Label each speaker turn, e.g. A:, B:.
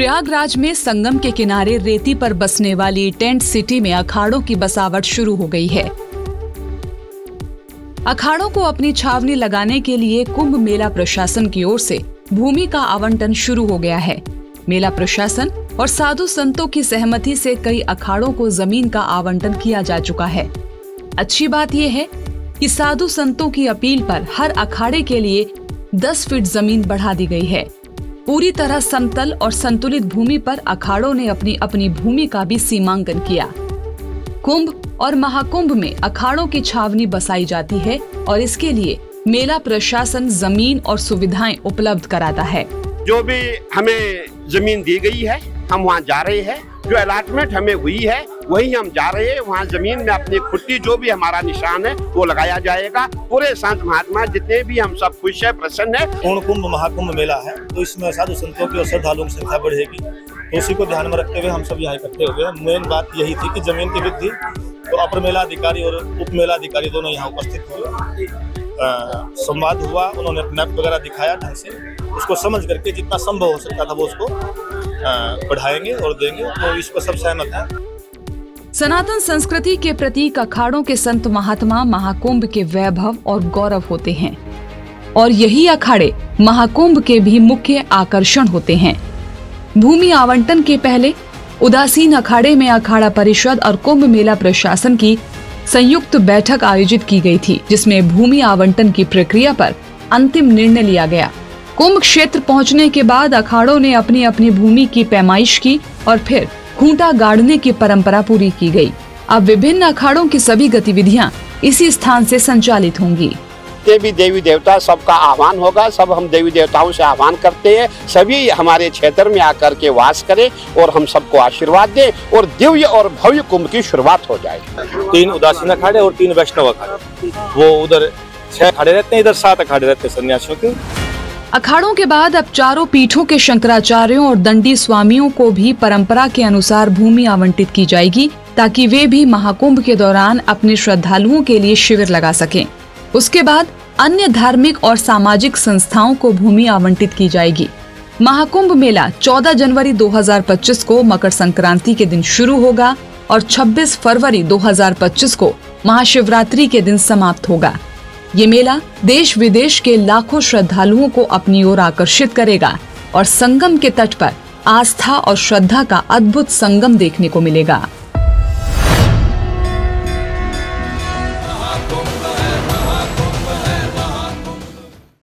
A: प्रयागराज में संगम के किनारे रेती पर बसने वाली टेंट सिटी में अखाड़ों की बसावट शुरू हो गई है। अखाड़ों को अपनी छावनी लगाने के लिए कुंभ मेला प्रशासन की ओर से भूमि का आवंटन शुरू हो गया है। मेला प्रशासन और साधु संतों की सहमति से कई अखाड़ों को जमीन का आवंटन किया जा चुका है। अच्छी बात यह है कि साधु संतों की अपील पर हर अखाड़े के लिए 10 फीट जमीन बढ़ा दी गई है। पूरी तरह समतल और संतुलित भूमि पर अखाड़ों ने अपनी अपनी भूमि का भी सीमांकन किया। कुंभ और महाकुंभ में अखाड़ों की छावनी बसाई जाती है और इसके लिए मेला प्रशासन जमीन और सुविधाएं उपलब्ध कराता है।
B: जो भी हमें जमीन दी गई है हम वहाँ जा रहे हैं, जो अलॉटमेंट हमें हुई है वही हम जा रहे हैं। वहाँ जमीन में अपनी खुट्टी जो भी हमारा निशान है वो लगाया जाएगा। पूरे संत महात्मा जितने भी हम सब खुश है, प्रसन्न है।
C: पूर्ण कुंभ महाकुंभ मेला है तो इसमें साधु संतों की और श्रद्धालुओं की संख्या बढ़ेगी, तो उसी को ध्यान में रखते हुए हम सब यहाँ इकट्ठे हो गए। मेन बात यही थी कि जमीन की वृद्धि, तो अपर मेलाधिकारी और उप मेलाधिकारी दोनों यहाँ उपस्थित हुए। संवाद हुआ, उन्होंने मैप वगैरह दिखाया ढंग से, उसको समझ करके जितना संभव हो सकता था वो उसको बढ़ाएंगे और देंगे, तो इस पर सब सहमत है।
A: सनातन संस्कृति के प्रतीक अखाड़ों के संत महात्मा महाकुंभ के वैभव और गौरव होते हैं और यही अखाड़े महाकुंभ के भी मुख्य आकर्षण होते हैं। भूमि आवंटन के पहले उदासीन अखाड़े में अखाड़ा परिषद और कुंभ मेला प्रशासन की संयुक्त बैठक आयोजित की गई थी, जिसमें भूमि आवंटन की प्रक्रिया पर अंतिम निर्णय लिया गया। कुंभ क्षेत्र पहुंचने के बाद अखाड़ों ने अपनी अपनी भूमि की पैमाइश की और फिर खूंटा गाड़ने की परंपरा पूरी की गई। अब विभिन्न अखाड़ों की सभी गतिविधियां इसी स्थान से संचालित होंगी।
B: भी देवी देवता सबका आह्वान होगा, सब हम देवी देवताओं से आह्वान करते हैं सभी हमारे क्षेत्र में आकर के वास करें और हम सबको आशीर्वाद दें और दिव्य और भव्य कुंभ की शुरुआत हो जाए।
C: 3 उदासीन अखाड़े और 3 वैष्णव अखाड़े, वो उधर 6 अखाड़े रहते हैं, इधर 7 अखाड़े रहते हैं सन्यासियों के।
A: अखाड़ों के बाद अब चारों पीठों के शंकराचार्यों और दंडी स्वामियों को भी परंपरा के अनुसार भूमि आवंटित की जाएगी, ताकि वे भी महाकुंभ के दौरान अपने श्रद्धालुओं के लिए शिविर लगा सकें। उसके बाद अन्य धार्मिक और सामाजिक संस्थाओं को भूमि आवंटित की जाएगी। महाकुंभ मेला 14 जनवरी 2025 को मकर संक्रांति के दिन शुरू होगा और 26 फरवरी 2025 को महाशिवरात्रि के दिन समाप्त होगा। ये मेला देश विदेश के लाखों श्रद्धालुओं को अपनी ओर आकर्षित करेगा और संगम के तट पर आस्था और श्रद्धा का अद्भुत संगम देखने को मिलेगा।